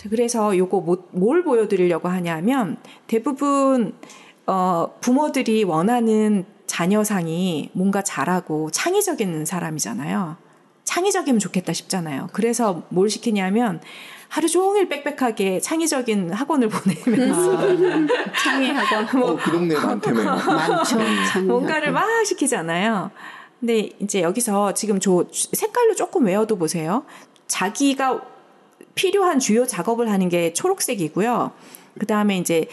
그래서 요거 뭘 보여드리려고 하냐면 대부분 부모들이 원하는 자녀상이 뭔가 잘하고 창의적인 사람이잖아요. 창의적이면 좋겠다 싶잖아요. 그래서 뭘 시키냐면 하루 종일 빽빽하게 창의적인 학원을 보내면서 창의 학원. 그 동네에 많다며. 많죠. 뭔가를 막 시키잖아요. 근데 이제 여기서 지금 저 색깔로 조금 외워도 보세요. 자기가 필요한 주요 작업을 하는 게 초록색이고요. 그 다음에 이제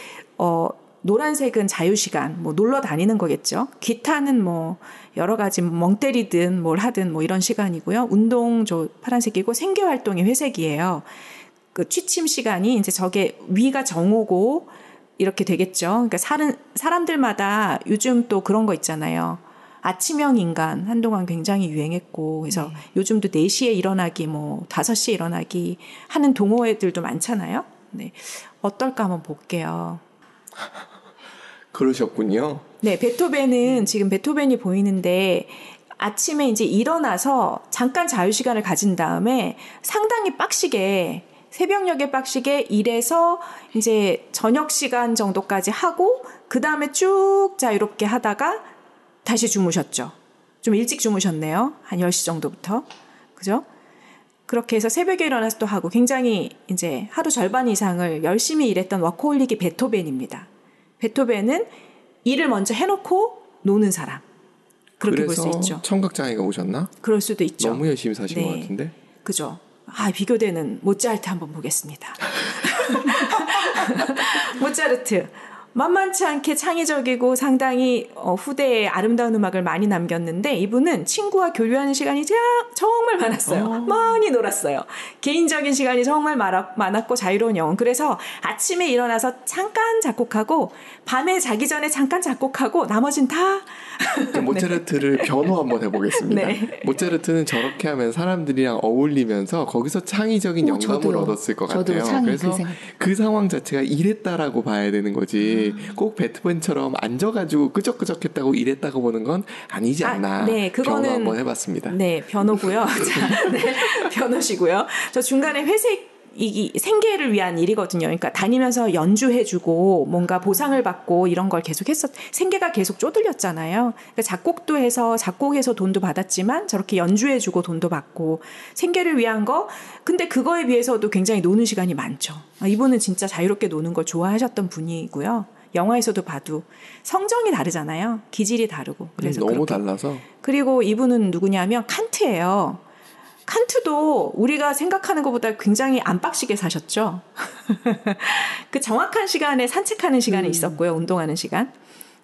노란색은 자유시간, 뭐 놀러 다니는 거겠죠. 기타는 뭐 여러 가지 멍 때리든 뭘 하든 뭐 이런 시간이고요. 운동 저 파란색이고 생계 활동이 회색이에요. 그 취침 시간이 이제 저게 위가 정오고 이렇게 되겠죠. 그러니까 사람들마다 요즘 또 그런 거 있잖아요. 아침형 인간 한동안 굉장히 유행했고 그래서 요즘도 4시에 일어나기 뭐 5시에 일어나기 하는 동호회들도 많잖아요. 네. 어떨까 한번 볼게요. 그러셨군요. 네, 베토벤은 지금 베토벤이 보이는데 아침에 이제 일어나서 잠깐 자유시간을 가진 다음에 상당히 빡시게 새벽녘에 빡시게 일해서 이제 저녁 시간 정도까지 하고 그 다음에 쭉 자유롭게 하다가 다시 주무셨죠. 좀 일찍 주무셨네요. 한 10시 정도부터. 그죠? 그렇게 해서 새벽에 일어나서 또 하고 굉장히 이제 하루 절반 이상을 열심히 일했던 워커홀릭이 베토벤입니다. 베토벤은 일을 먼저 해놓고 노는 사람. 그렇게 볼 수 있죠. 청각장애가 오셨나? 그럴 수도 있죠. 너무 열심히 사신 것 같은데. 그죠. 비교되는 모차르트 한번 보겠습니다. 모차르트. 만만치 않게 창의적이고 상당히 후대에 아름다운 음악을 많이 남겼는데 이분은 친구와 교류하는 시간이 정말 많았어요. 많이 놀았어요. 개인적인 시간이 정말 많았고 자유로운 영혼. 그래서 아침에 일어나서 잠깐 작곡하고 밤에 자기 전에 잠깐 작곡하고 나머진 다 모차르트를 변호 한번 해보겠습니다. 네. 모차르트는 저렇게 하면 사람들이랑 어울리면서 거기서 창의적인 영감을 얻었을 것 같아요. 그래서 그 상황 자체가 이랬다라고 봐야 되는 거지. 꼭 베토벤처럼 앉아가지고 끄적끄적했다고 이랬다고 보는 건 아니지 않나. 네, 그거는 변호 한번 해봤습니다. 네, 변호고요. 자, 네, 변호시고요. 저 중간에 회색 이 생계를 위한 일이거든요. 그러니까 다니면서 연주해주고 뭔가 보상을 받고 이런 걸 계속 생계가 계속 쪼들렸잖아요. 그러니까 작곡해서 돈도 받았지만 저렇게 연주해주고 돈도 받고 생계를 위한 거. 근데 그거에 비해서도 굉장히 노는 시간이 많죠. 이분은 진짜 자유롭게 노는 걸 좋아하셨던 분이고요. 영화에서도 봐도 성정이 다르잖아요. 기질이 다르고. 그래서 너무 그렇게. 달라서. 그리고 이분은 누구냐면 칸트예요. 칸트도 우리가 생각하는 것보다 굉장히 안 빡시게 사셨죠. 그 정확한 시간에 산책하는 시간이 있었고요. 운동하는 시간.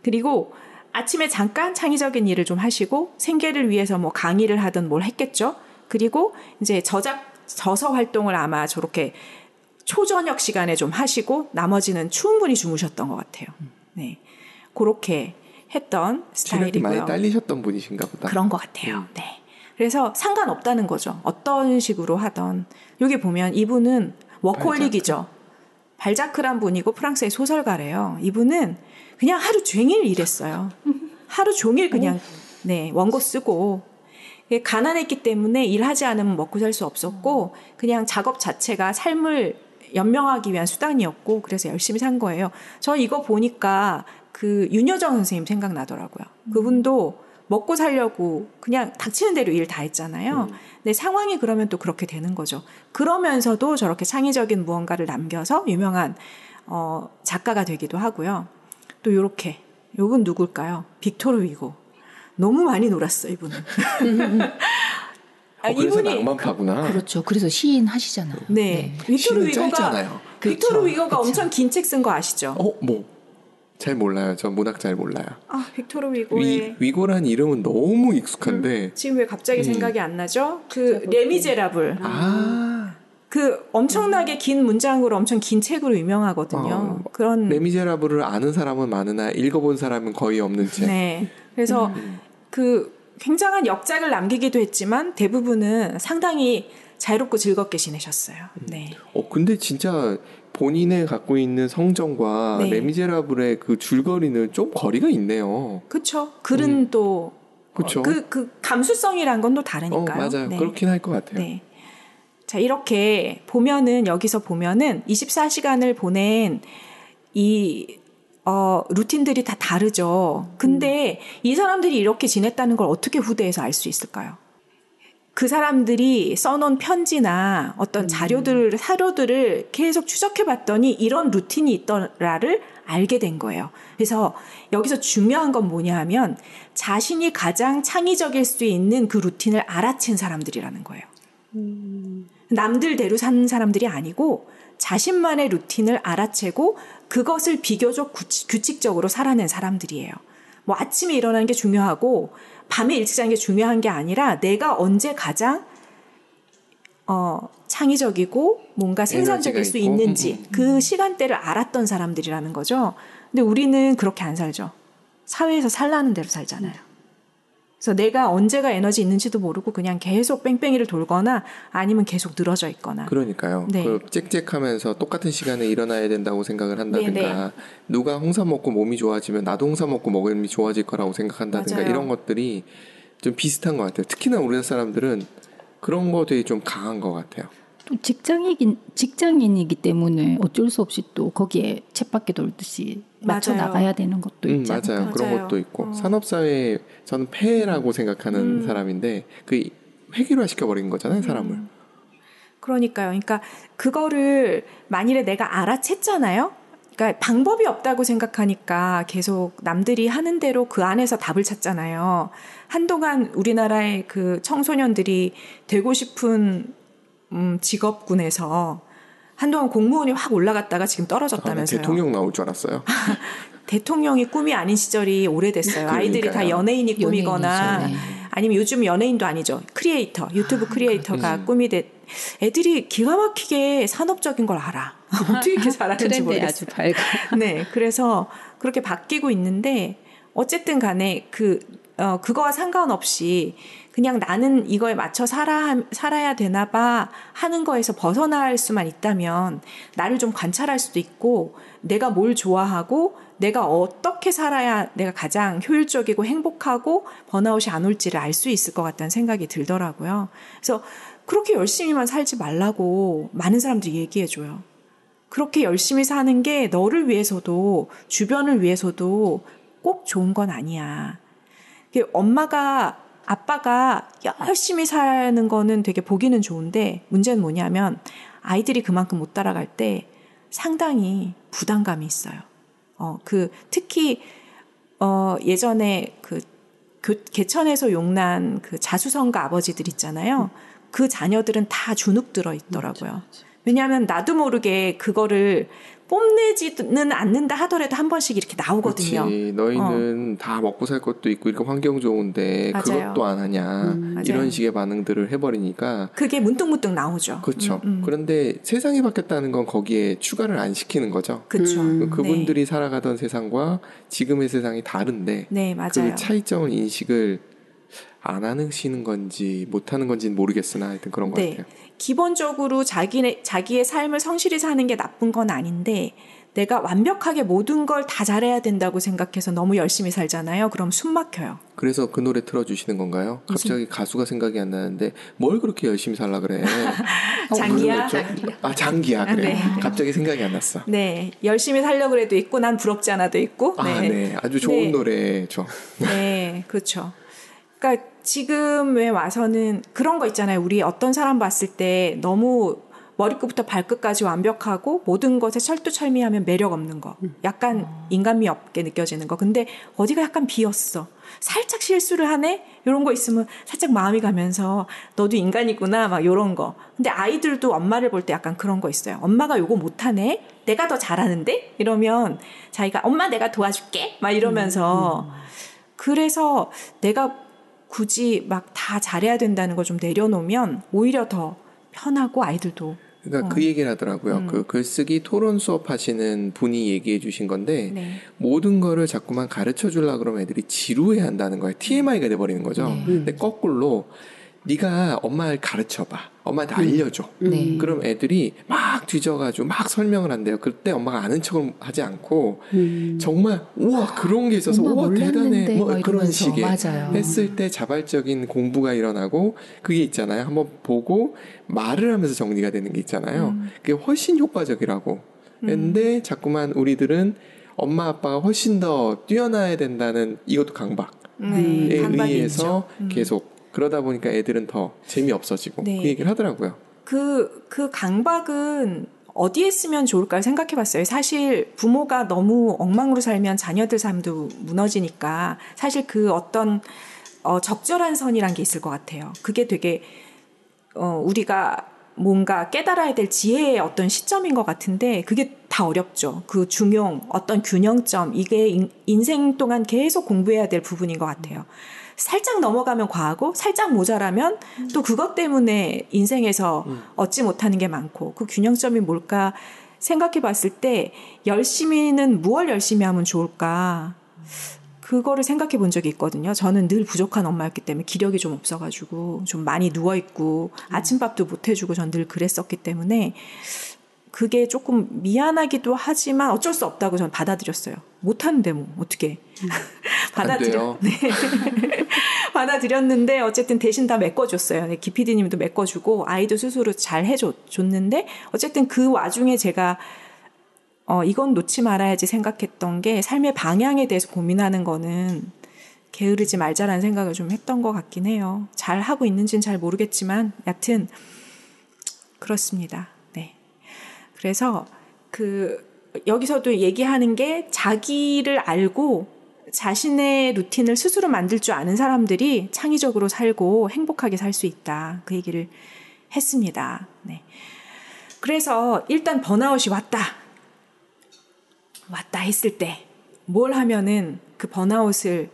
그리고 아침에 잠깐 창의적인 일을 좀 하시고 생계를 위해서 뭐 강의를 하든 뭘 했겠죠. 그리고 이제 저서 활동을 아마 저렇게 초저녁 시간에 좀 하시고 나머지는 충분히 주무셨던 것 같아요. 네, 그렇게 했던 스타일이고요. 체력이 많이 딸리셨던 분이신가 보다. 그런 것 같아요. 네. 그래서 상관없다는 거죠. 어떤 식으로 하던. 여기 보면 이분은 워커홀릭이죠. 발자크란 분이고 프랑스의 소설가래요. 이분은 그냥 하루 종일 일했어요. 하루 종일 그냥 원고 쓰고 가난했기 때문에 일하지 않으면 먹고 살 수 없었고 그냥 작업 자체가 삶을 연명하기 위한 수단이었고 그래서 열심히 산 거예요. 저 이거 보니까 그 윤여정 선생님 생각나더라고요. 그분도 먹고 살려고 그냥 닥치는 대로 일 다 했잖아요. 근데 상황이 그러면 또 그렇게 되는 거죠. 그러면서도 저렇게 창의적인 무언가를 남겨서 유명한 작가가 되기도 하고요. 또 요분 누굴까요? 빅토르 위고. 너무 많이 놀았어요, 이분은. 그래서 이분이 낭만파구나. 그렇죠. 그래서 시인 하시잖아요. 네. 빅토르 위고가 엄청 긴 책 쓴 거 아시죠? 잘 몰라요. 저 문학 잘 몰라요. 빅토르 위고의 위고란 이름은 너무 익숙한데 지금 왜 갑자기 생각이 안 나죠? 그 레미제라블. 그 엄청나게 긴 문장으로 엄청 긴 책으로 유명하거든요. 그런 레미제라블을 아는 사람은 많으나 읽어본 사람은 거의 없는 책. 네. 그래서 그 굉장한 역작을 남기기도 했지만 대부분은 상당히 자유롭고 즐겁게 지내셨어요. 네. 근데 진짜 본인의 갖고 있는 성정과 레미제라블의 그 줄거리는 좀 거리가 있네요. 그렇죠. 글은 또 그렇죠. 그 감수성이란 건 또 다르니까요. 맞아요. 네. 그렇긴 할 것 같아요. 네. 자, 이렇게 보면은, 여기서 보면은 24시간을 보낸 루틴들이 다 다르죠. 근데 이 사람들이 이렇게 지냈다는 걸 어떻게 후대에서 알 수 있을까요? 그 사람들이 써놓은 편지나 어떤 사료들을 계속 추적해 봤더니 이런 루틴이 있더라를 알게 된 거예요. 그래서 여기서 중요한 건 뭐냐 하면 자신이 가장 창의적일 수 있는 그 루틴을 알아챈 사람들이라는 거예요. 남들대로 사는 사람들이 아니고 자신만의 루틴을 알아채고 그것을 비교적 규칙적으로 살아낸 사람들이에요. 뭐 아침에 일어나는 게 중요하고 밤에 일찍 자는 게 중요한 게 아니라 내가 언제 가장 창의적이고 뭔가 생산적일 수 있는지 그 시간대를 알았던 사람들이라는 거죠. 근데 우리는 그렇게 안 살죠. 사회에서 살라는 대로 살잖아요. 그래서 내가 언제가 에너지 있는지도 모르고 그냥 계속 뺑뺑이를 돌거나 아니면 계속 늘어져 있거나. 그러니까요. 네. 그 짹짹하면서 똑같은 시간에 일어나야 된다고 생각을 한다든가 네네. 누가 홍삼 먹고 몸이 좋아지면 나도 홍삼 먹고 몸이 좋아질 거라고 생각한다든가 맞아요. 이런 것들이 좀 비슷한 것 같아요. 특히나 우리나라 사람들은 그런 거 되게 좀 강한 것 같아요. 또 직장인이기 때문에 어쩔 수 없이 또 거기에 쳇바퀴 돌듯이 맞춰 맞아요. 나가야 되는 것도 있지 않을까? 맞아요. 그런 것도 있고 산업사회 저는 폐해라고 생각하는 사람인데 그 획일화 시켜버린 거잖아요. 사람을. 그러니까요. 그러니까 그거를 만일에 내가 알아챘잖아요. 그러니까 방법이 없다고 생각하니까 계속 남들이 하는 대로 그 안에서 답을 찾잖아요. 한동안 우리나라의 그 청소년들이 되고 싶은 직업군에서 한동안 공무원이 확 올라갔다가 지금 떨어졌다면서요. 대통령 나올 줄 알았어요. 대통령이 꿈이 아닌 시절이 오래됐어요. 아이들이 다 연예인이 꿈이거나 네. 아니면 요즘 연예인도 아니죠. 크리에이터, 유튜브 크리에이터가 꿈이 애들이 기가 막히게 산업적인 걸 알아. 어떻게 이렇게 잘하는지 모르겠어요. 아주 밝아. 네, 그래서 그렇게 바뀌고 있는데 어쨌든 간에 그거와 상관없이 그냥 나는 이거에 맞춰 살아야 되나 봐 하는 거에서 벗어날 수만 있다면 나를 좀 관찰할 수도 있고 내가 뭘 좋아하고 내가 어떻게 살아야 내가 가장 효율적이고 행복하고 번아웃이 안 올지를 알 수 있을 것 같다는 생각이 들더라고요. 그래서 그렇게 열심히만 살지 말라고 많은 사람들이 얘기해줘요. 그렇게 열심히 사는 게 너를 위해서도 주변을 위해서도 꼭 좋은 건 아니야. 아빠가 열심히 사는 거는 되게 보기는 좋은데 문제는 뭐냐면 아이들이 그만큼 못 따라갈 때 상당히 부담감이 있어요. 특히 예전에 개천에서 용난 그 자수성가 아버지들 있잖아요. 그 자녀들은 다 주눅 들어 있더라고요. 왜냐하면 나도 모르게 그거를 뽐내지는 않는다 하더라도 한 번씩 이렇게 나오거든요. 그렇지. 너희는 다 먹고 살 것도 있고 이렇게 환경 좋은데 맞아요. 그것도 안 하냐. 이런 식의 반응들을 해버리니까 그게 문득문득 나오죠. 그렇죠. 그런데 세상이 바뀌었다는 건 거기에 추가를 안 시키는 거죠. 그렇죠. 그분들이 네. 살아가던 세상과 지금의 세상이 다른데 네, 맞아요. 그 차이점을 인식을 안 하시는 건지 못 하는 건지는 모르겠으나 하여튼 그런 것 같아요. 기본적으로 자기의 삶을 성실히 사는 게 나쁜 건 아닌데 내가 완벽하게 모든 걸 다 잘해야 된다고 생각해서 너무 열심히 살잖아요. 그럼 숨 막혀요. 그래서 그 노래 틀어주시는 건가요? 갑자기 가수가 생각이 안 나는데 뭘 그렇게 열심히 살라 그래? 장기야? 장기야 그래. 네. 갑자기 생각이 안 났어. 네, 열심히 살려고 해도 있고 난 부럽지 않아도 있고. 네. 아주 좋은 노래죠. 네, 그렇죠. 그러니까 지금에 와서는 그런 거 있잖아요. 우리 어떤 사람 봤을 때 너무 머리끝부터 발끝까지 완벽하고 모든 것에 철두철미하면 매력 없는 거. 약간 인간미 없게 느껴지는 거. 근데 어디가 약간 비었어. 살짝 실수를 하네? 이런 거 있으면 살짝 마음이 가면서 너도 인간이구나 막 이런 거. 근데 아이들도 엄마를 볼 때 약간 그런 거 있어요. 엄마가 요거 못하네? 내가 더 잘하는데? 이러면 자기가 엄마 내가 도와줄게? 막 이러면서 그래서 내가 굳이 막 다 잘해야 된다는 걸 좀 내려놓으면 오히려 더 편하고 아이들도. 그러니까 그 얘기를 하더라고요. 그 글쓰기 토론 수업 하시는 분이 얘기해 주신 건데 네. 모든 거를 자꾸만 가르쳐 주려고 그러면 애들이 지루해 한다는 거예요. TMI가 돼버리는 거죠. 근데 거꾸로 네가 엄마를 가르쳐봐. 엄마한테 알려줘. 네. 그럼 애들이 막 뒤져가지고 막 설명을 한대요. 그때 엄마가 아는 척을 하지 않고 정말 우와 그런 게 있어서 우와 대단해 뭐 그런 식의 맞아요. 했을 때 자발적인 공부가 일어나고 그게 있잖아요. 한번 보고 말을 하면서 정리가 되는 게 있잖아요. 그게 훨씬 효과적이라고. 근데 자꾸만 우리들은 엄마 아빠가 훨씬 더 뛰어나야 된다는 이것도 강박에 의해서 계속 그러다 보니까 애들은 더 재미없어지고 네. 그 얘기를 하더라고요. 그 강박은 어디에 쓰면 좋을까를 생각해 봤어요. 사실 부모가 너무 엉망으로 살면 자녀들 삶도 무너지니까 사실 그 어떤 적절한 선이란 게 있을 것 같아요. 그게 되게 우리가 뭔가 깨달아야 될 지혜의 어떤 시점인 것 같은데 그게 다 어렵죠. 그 중용, 어떤 균형점 이게 인생 동안 계속 공부해야 될 부분인 것 같아요. 살짝 넘어가면 과하고 살짝 모자라면 또 그것 때문에 인생에서 얻지 못하는 게 많고 그 균형점이 뭘까 생각해 봤을 때 열심히는 무엇 열심히 하면 좋을까 그거를 생각해 본 적이 있거든요. 저는 늘 부족한 엄마였기 때문에 기력이 좀 없어가지고 좀 많이 누워있고 아침밥도 못 해주고 전 늘 그랬었기 때문에 그게 조금 미안하기도 하지만 어쩔 수 없다고 저는 받아들였어요. 못하는데 뭐 어떻게 네. 받아들였는데 어쨌든 대신 다 메꿔줬어요. 네, 기피디님도 메꿔주고 아이도 스스로 잘 해줬는데 어쨌든 그 와중에 제가 이건 놓지 말아야지 생각했던 게 삶의 방향에 대해서 고민하는 거는 게으르지 말자라는 생각을 좀 했던 것 같긴 해요. 잘 하고 있는지는 잘 모르겠지만 여튼 그렇습니다. 네. 그래서 여기서도 얘기하는 게 자기를 알고 자신의 루틴을 스스로 만들 줄 아는 사람들이 창의적으로 살고 행복하게 살 수 있다. 그 얘기를 했습니다. 네. 그래서 일단 번아웃이 왔다 했을 때 뭘 하면은 그 번아웃을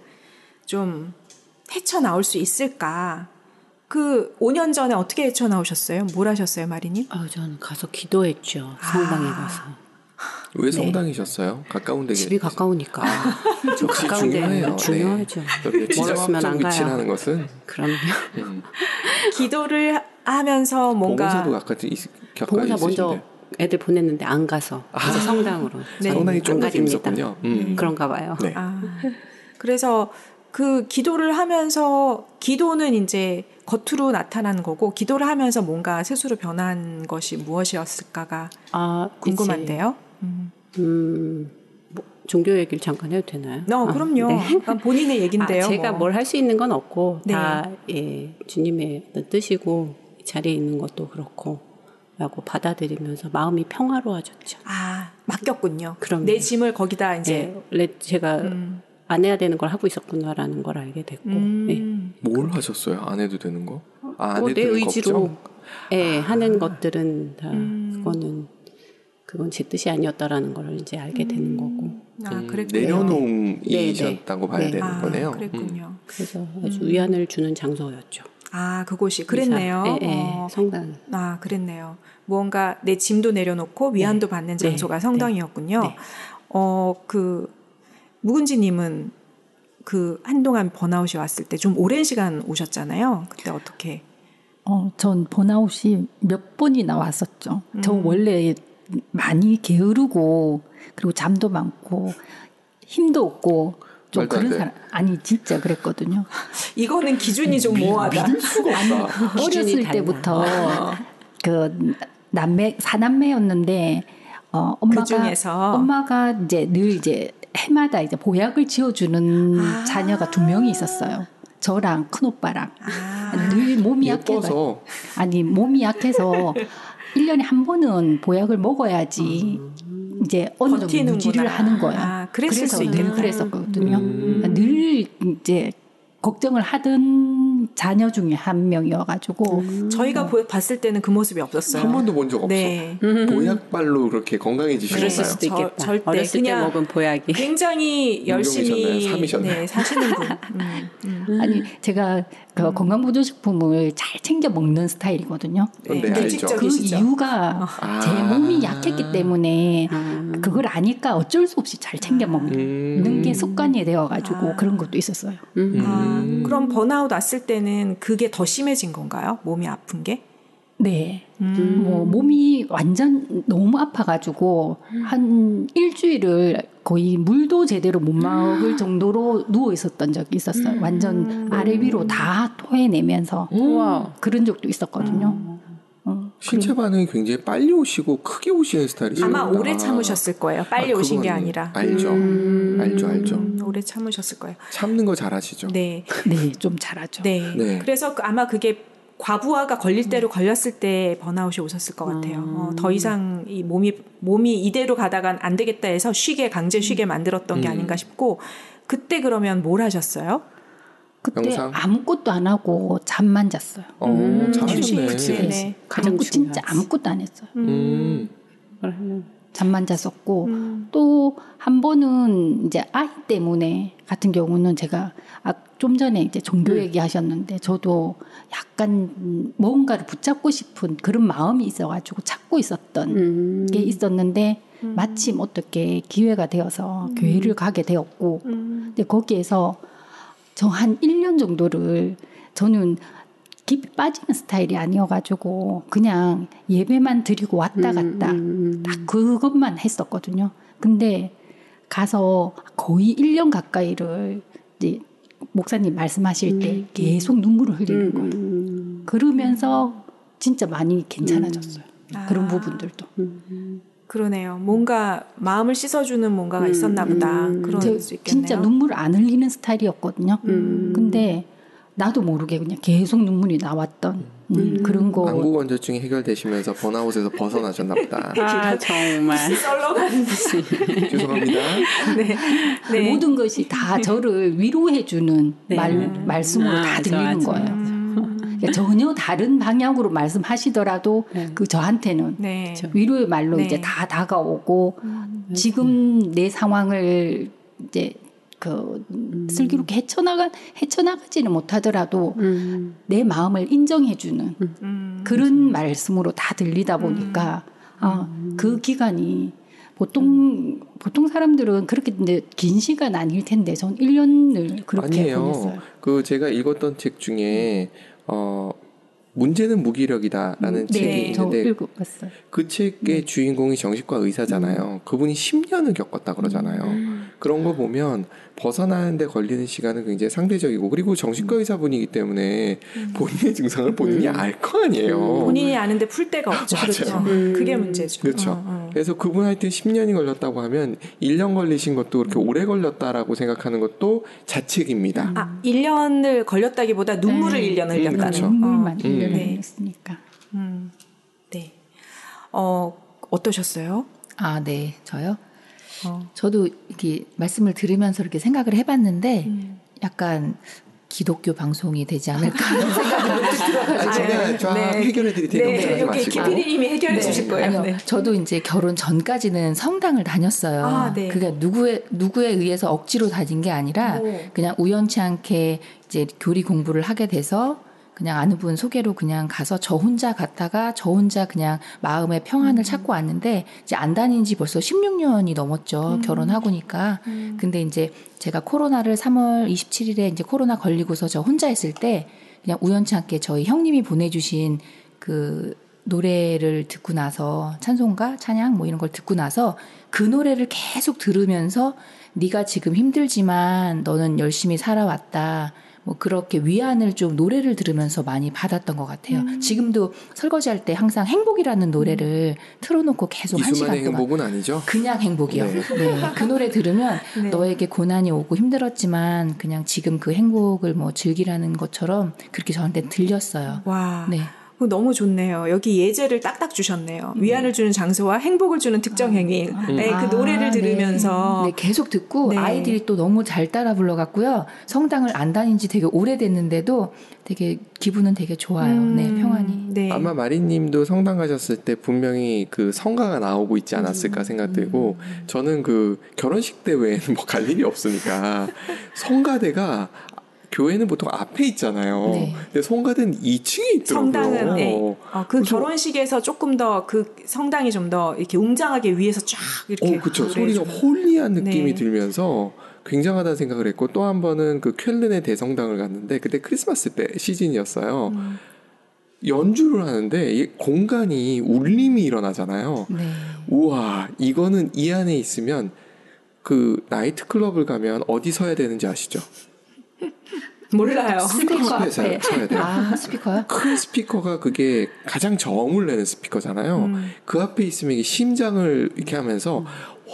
좀 헤쳐나올 수 있을까? 그 5년 전에 어떻게 헤쳐나오셨어요? 뭘 하셨어요, 마리님? 저는 가서 기도했죠. 성당에 가서. 왜 성당이셨어요? 가까운 데 집이 가까우니까. 역시 중요해요. 중요하죠. 지정학적 위치를 하는 것은 그럼요. 기도를 하면서 뭔가 봉사도 가까이 봉사 먼저 애들 보냈는데 안 가서 이제 성당으로. 네. 성당이 좀 더 재밌었군요. 그런가 봐요. 네. 그래서 그 기도를 하면서 기도는 이제 겉으로 나타나는 거고 기도를 하면서 뭔가 스스로 변한 것이 무엇이었을까가 궁금한데요. 뭐 종교 얘기를 잠깐 해도 되나요? 그럼요. 네. 본인의 얘긴데요. 제가 뭘 할 수 있는 건 없고 네. 다 주님의 뜻이고 이 자리에 있는 것도 그렇고 라고 받아들이면서 마음이 평화로워졌죠. 맡겼군요. 그럼요. 내 짐을 거기다 이제 원래 제가 안 해야 되는 걸 하고 있었구나라는 걸 알게 됐고. 뭘 하셨어요? 안 해도 되는 거? 내 의지로 하는 것들은 다 그건 제 뜻이 아니었다라는 걸 이제 알게 되는 거고. 그랬군요. 내려놓음이셨다고 봐야 되는 거네요. 그랬군요. 그래서 아주 위안을 주는 장소였죠. 그곳이 그랬네요. 성당. 그랬네요. 무언가 내 짐도 내려놓고 위안도 받는 장소가 성당이었군요. 네. 묵은지님은 한동안 번아웃이 왔을 때 좀 오랜 시간 오셨잖아요. 그때 어떻게? 전 번아웃이 몇 번이나 왔었죠. 저 원래 많이 게으르고 그리고 잠도 많고 힘도 없고 좀 그런 사람 진짜 그랬거든요. 이거는 기준이 좀 모호하다. 믿을 수가 없다. 어렸을 때부터 사남매였는데 엄마가 이제 늘 이제 해마다 이제 보약을 지어주는 자녀가 2명이 있었어요. 저랑 큰 오빠랑 늘 몸이 약해서 몸이 약해서 1년에 한 번은 보약을 먹어야지 이제 어느 정도 유지를 하는 거예요. 그래서 늘 그랬었거든요. 늘 이제 걱정을 하던 자녀 중에 한 명이어가지고 저희가 봤을 때는 그 모습이 없었어요. 한 번도 본 적 없어. 네. 보약발로 그렇게 건강해지시나요? 그랬을 수도 있겠다. 절대 어렸을 때 먹은 보약이 굉장히 열심히 사시는 분. 아니 제가 건강보조식품을 잘 챙겨 먹는 스타일이거든요. 근데 그 이유가 제 몸이 약했기 때문에 그걸 아니까 어쩔 수 없이 잘 챙겨 먹는 게 습관이 되어가지고 그런 것도 있었어요. 그럼 번아웃 왔을 때는 때는 그게 더 심해진 건가요? 몸이 아픈 게? 네. 뭐 몸이 완전 너무 아파가지고 한 일주일을 거의 물도 제대로 못 먹을 정도로 누워 있었던 적이 있었어요. 완전 아래 위로 다 토해내면서 그런 적도 있었거든요. 신체 반응이 굉장히 빨리 오시고 크게 오시는 스타일이시구나. 아마 오래 참으셨을 거예요. 빨리 오신 게 아니라. 알죠. 알죠. 오래 참으셨을 거예요. 참는 거 잘하시죠? 네. 네, 좀 잘하죠. 네. 그래서 아마 그게 과부하가 걸릴 대로 걸렸을 때 번아웃이 오셨을 것 같아요. 더 이상 이 몸이 이대로 가다간 안 되겠다 해서 강제 쉬게 만들었던 게 아닌가 싶고, 그때 그러면 뭘 하셨어요? 그때 영상? 아무것도 안 하고 잠만 잤어요. 잘하셨네. 네. 진짜 아무것도 안 했어요. 잠만 잤었고 또 한 번은 이제 아이 때문에 같은 경우는 제가 좀 전에 이제 종교 얘기하셨는데 저도 약간 뭔가를 붙잡고 싶은 그런 마음이 있어가지고 찾고 있었던 게 있었는데 마침 어떻게 기회가 되어서 교회를 가게 되었고 근데 거기에서 저 한 1년 정도를 저는 깊이 빠지는 스타일이 아니어가지고 그냥 예배만 드리고 왔다 갔다 딱 그것만 했었거든요. 근데 가서 거의 1년 가까이를 이제 목사님 말씀하실 때 계속 눈물을 흘리는 거예요. 그러면서 진짜 많이 괜찮아졌어요. 그런 부분들도. 그러네요. 뭔가 마음을 씻어주는 뭔가가 있었나 보다. 그럴 수 있겠네요. 진짜 눈물을 안 흘리는 스타일이었거든요. 근데 나도 모르게 그냥 계속 눈물이 나왔던 그런 거. 안구건조증이 해결되시면서 번아웃에서 벗어나셨나 보다. 정말. 썰러가는 듯이. 죄송합니다. 네. 모든 것이 다 저를 위로해주는 말씀으로 다 들리는 거예요. 그러니까 전혀 다른 방향으로 말씀하시더라도 그 저한테는 위로의 말로 이제 다 다가오고 지금 내 상황을 이제 슬기롭게 헤쳐나가지는 못하더라도 내 마음을 인정해주는 그런 말씀으로 다 들리다 보니까 그 기간이 보통 사람들은 그렇게 긴 시간 아닐 텐데 전 1년을 그렇게 아니에요. 보냈어요. 제가 읽었던 책 중에 문제는 무기력이다라는 책이 있는데 그 책의 주인공이 정신과 의사잖아요. 그분이 10년을 겪었다 그러잖아요. 그런 거 보면 벗어나는데 걸리는 시간은 굉장히 상대적이고 그리고 정신과 의사분이기 때문에 본인의 증상을 본인이 알 거 아니에요. 본인이 아는데 풀 데가 없죠. 그렇죠. 그게 문제죠. 그렇죠. 그래서 그분한테 10년이 걸렸다고 하면 1년 걸리신 것도 그렇게 오래 걸렸다라고 생각하는 것도 자책입니다. 1년을 걸렸다기보다 눈물을 1년 흘렸다는. 그렇죠. 눈물만 1년을 했으니까. 네. 어떠셨어요? 네. 저요? 저도 이렇게 말씀을 들으면서 이렇게 생각을 해봤는데 약간 기독교 방송이 되지 않을까 하는 생각이 들어가지고 제가 해결해드릴 테니까 여기 기피디님이 해결해 주실 거예요. 아니요, 저도 이제 결혼 전까지는 성당을 다녔어요. 그게 누구에 의해서 억지로 다닌 게 아니라 그냥 우연치 않게 이제 교리 공부를 하게 돼서 그냥 아는 분 소개로 그냥 가서 저 혼자 갔다가 저 혼자 그냥 마음의 평안을 찾고 왔는데 이제 안 다닌 지 벌써 16년이 넘었죠. 결혼하고니까. 근데 이제 제가 코로나를 3월 27일에 이제 코로나 걸리고서 저 혼자 있을 때 그냥 우연치 않게 저희 형님이 보내주신 그 노래를 듣고 나서 찬송가, 찬양 뭐 이런 걸 듣고 나서 그 노래를 계속 들으면서 네가 지금 힘들지만 너는 열심히 살아왔다. 뭐 그렇게 위안을 좀 노래를 들으면서 많이 받았던 것 같아요. 지금도 설거지할 때 항상 행복이라는 노래를 틀어놓고 계속 한 시간 동안. 이수만의 행복은 아니죠? 그냥 행복이요. 네. 그 노래 들으면 너에게 고난이 오고 힘들었지만 그냥 지금 그 행복을 뭐 즐기라는 것처럼 그렇게 저한테 들렸어요. 와. 네. 너무 좋네요. 여기 예제를 딱딱 주셨네요. 위안을 주는 장소와 행복을 주는 특정 행위. 그 노래를 들으면서 네, 계속 듣고 아이들이 또 너무 잘 따라 불러갔고요. 성당을 안 다닌 지 되게 오래됐는데도 되게 기분은 되게 좋아요. 평안히. 네. 아마 마리님도 성당 가셨을 때 분명히 그 성가가 나오고 있지 않았을까 생각되고 저는 그 결혼식 때 외에는 뭐 갈 일이 없으니까 성가대가 교회는 보통 앞에 있잖아요. 근데 성가대는 2층에 있더라고요. 성당은 그 결혼식에서 조금 더 그 성당이 좀 더 이렇게 웅장하게 위에서 쫙 이렇게. 그렇죠. 소리가 홀리한 느낌이 들면서 굉장하다는 생각을 했고 또 한 번은 그 쾰른의 대성당을 갔는데 그때 크리스마스 때 시즌이었어요. 연주를 하는데 이 공간이 울림이 일어나잖아요. 네. 우와 이거는 이 안에 있으면 그 나이트클럽을 가면 어디 서야 되는지 아시죠? 몰라요. 스피커 앞에 서야 돼요. 아 스피커요? 큰 스피커가 그게 가장 저음을 내는 스피커잖아요. 그 앞에 있으면 이게 심장을 이렇게 하면서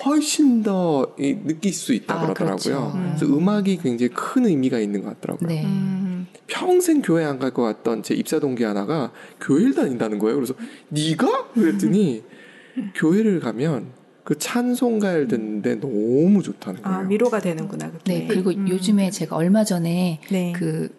훨씬 더 느낄 수 있다 그러더라고요. 그렇죠. 그래서 음악이 굉장히 큰 의미가 있는 것 같더라고요. 네. 평생 교회 안 갈 것 같던 제 입사 동기 하나가 교회를 다닌다는 거예요. 그래서 네가? 그랬더니 교회를 가면 그 찬송가를 듣는데 너무 좋다는 거예요. 위로가 되는구나. 그게. 네. 그리고 요즘에 제가 얼마 전에 네. 그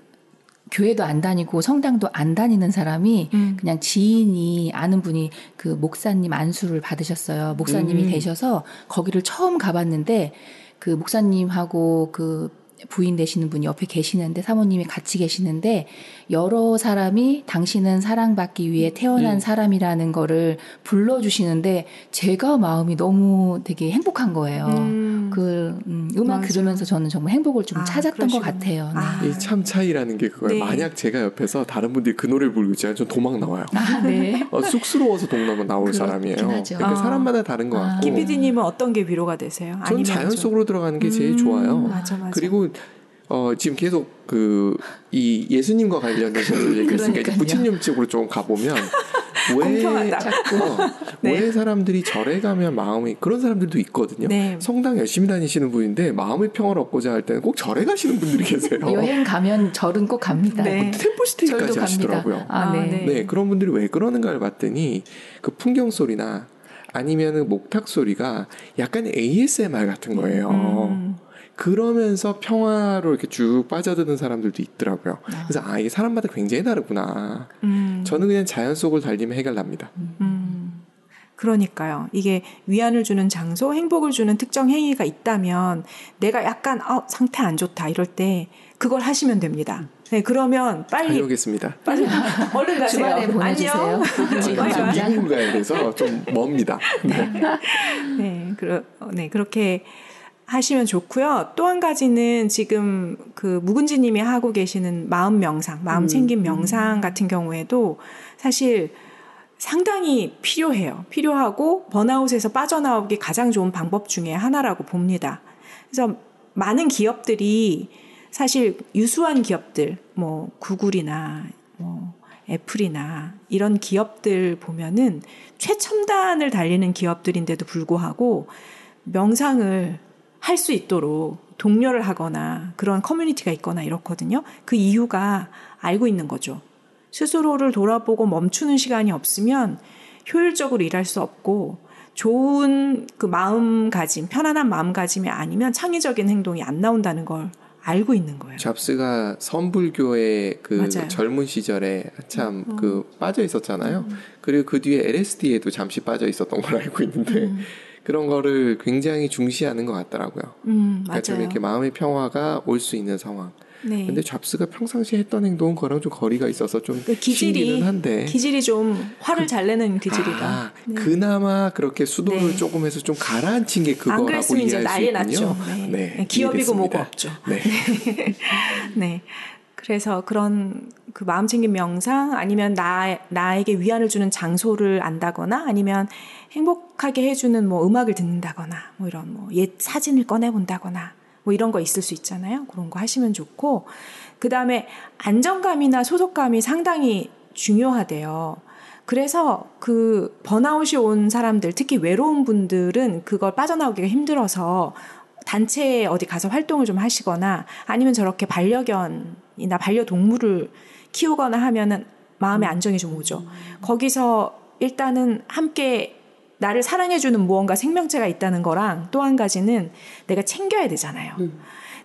교회도 안 다니고 성당도 안 다니는 사람이 그냥 지인이 아는 분이 그 목사님 안수를 받으셨어요. 목사님이 되셔서 거기를 처음 가봤는데 그 목사님하고 그 부인 되시는 분이 옆에 계시는데 사모님이 같이 계시는데 여러 사람이 당신은 사랑받기 위해 태어난 사람이라는 거를 불러주시는데 제가 마음이 너무 되게 행복한 거예요. 그 음악 맞아. 들으면서 저는 정말 행복을 좀 찾았던 그러시구나. 것 같아요. 네. 이 참 차이라는 게 그거예요. 네. 만약 제가 옆에서 다른 분들이 그 노래를 부르고 있으면 좀 도망 나와요. 네. 쑥스러워서 동남아 나올 사람이에요. 하죠. 그러니까 사람마다 다른 것 같고. 김 PD님은 어떤 게 위로가 되세요? 전 자연 속으로 들어가는 게 제일 좋아요. 맞아. 그리고 지금 계속 이 예수님과 관련해서 얘기했으니까 이제 부처님 쪽으로 좀 가보면 왜 사람들이 절에 가면 마음이 그런 사람들도 있거든요. 네. 성당 열심히 다니시는 분인데 마음의 평화를 얻고자 할 때는 꼭 절에 가시는 분들이 계세요. 여행 가면 절은 꼭 갑니다. 네. 템플스테이까지 하시더라고요. 네. 네, 그런 분들이 왜 그러는가를 봤더니 그 풍경 소리나 아니면은 목탁 소리가 약간 ASMR 같은 거예요. 그러면서 평화로 이렇게 쭉 빠져드는 사람들도 있더라고요. 그래서 이게 사람마다 굉장히 다르구나. 저는 그냥 자연 속을 달리면 해결납니다. 그러니까요. 이게 위안을 주는 장소, 행복을 주는 특정 행위가 있다면 내가 약간 상태 안 좋다 이럴 때 그걸 하시면 됩니다. 네, 그러면 빨리 다녀오겠습니다. 빨리 얼른 가세요. 주말에 보내주세요. 지금 미국을 가야 돼서 좀 멉니다. 네, 그렇게 하시면 좋고요. 또 한 가지는 지금 그 묵은지님이 하고 계시는 마음 명상, 마음 챙김 명상 같은 경우에도 사실 상당히 필요하고 번아웃에서 빠져나오기 가장 좋은 방법 중에 하나라고 봅니다. 그래서 많은 기업들이 사실 유수한 기업들, 뭐 구글이나 뭐 애플이나 이런 기업들 보면은 최첨단을 달리는 기업들인데도 불구하고 명상을 할 수 있도록 독려를 하거나 그런 커뮤니티가 있거나 이렇거든요. 그 이유가 알고 있는 거죠. 스스로를 돌아보고 멈추는 시간이 없으면 효율적으로 일할 수 없고 좋은 그 마음가짐, 편안한 마음가짐이 아니면 창의적인 행동이 안 나온다는 걸 알고 있는 거예요. 잡스가 선불교의 그 맞아요. 젊은 시절에 참 빠져 있었잖아요. 그리고 그 뒤에 LSD에도 잠시 빠져 있었던 걸 알고 있는데 그런 거를 굉장히 중시하는 것 같더라고요. 그러니까 좀 이렇게 마음의 평화가 올 수 있는 상황. 네. 근데 잡스가 평상시에 했던 행동은 그거랑 좀 거리가 있어서 좀 신기는 한데. 기질이 좀 화를 잘 내는 기질이다. 네. 그나마 그렇게 수도를 조금 해서 좀 가라앉힌 게 그거라고 이해할 수 있군요. 이제 난리 났죠. 네. 기업이고 뭐고 없죠. 네. 네. 그래서 그런 그 마음챙김 명상 아니면 나에게 위안을 주는 장소를 안다거나 아니면 행복하게 해주는 뭐 음악을 듣는다거나 뭐 이런 뭐 옛 사진을 꺼내본다거나 뭐 이런 거 있을 수 있잖아요. 그런 거 하시면 좋고 그 다음에 안정감이나 소속감이 상당히 중요하대요. 그래서 그 번아웃이 온 사람들 특히 외로운 분들은 그걸 빠져나오기가 힘들어서 단체에 어디 가서 활동을 좀 하시거나 아니면 저렇게 반려견이나 반려동물을 키우거나 하면은 마음의 안정이 좀 오죠. 거기서 일단은 함께 나를 사랑해주는 무언가 생명체가 있다는 거랑 또 한 가지는 내가 챙겨야 되잖아요.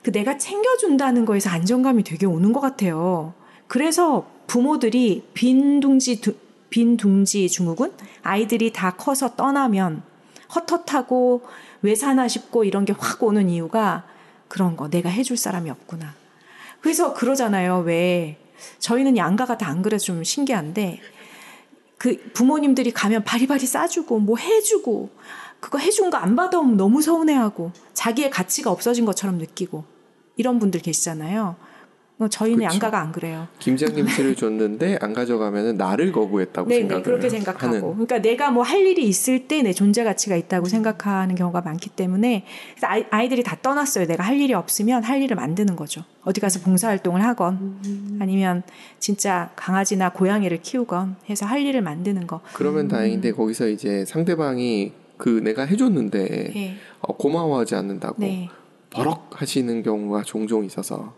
그 내가 챙겨준다는 거에서 안정감이 되게 오는 것 같아요. 그래서 부모들이 빈 둥지 증후군? 아이들이 다 커서 떠나면 헛헛하고 왜 사나 싶고 이런 게 확 오는 이유가 그런 거. 내가 해줄 사람이 없구나. 그래서 그러잖아요. 왜 저희는 양가가 다 안 그래서 좀 신기한데 그 부모님들이 가면 바리바리 싸주고 뭐 해주고 그거 해준 거 안 받아오면 너무 서운해하고 자기의 가치가 없어진 것처럼 느끼고 이런 분들 계시잖아요. 저희는 그쵸. 양가가 안 그래요. 김장김치를 줬는데 안 가져가면은 나를 거부했다고 생각을 그렇게 생각하고. 하는. 그러니까 내가 뭐 할 일이 있을 때 내 존재 가치가 있다고 생각하는 경우가 많기 때문에 아이들이 다 떠났어요. 내가 할 일이 없으면 할 일을 만드는 거죠. 어디 가서 봉사활동을 하건 아니면 진짜 강아지나 고양이를 키우건 해서 할 일을 만드는 거. 그러면 다행인데 거기서 이제 상대방이 그 내가 해줬는데 네. 고마워하지 않는다고 네. 버럭 하시는 경우가 종종 있어서.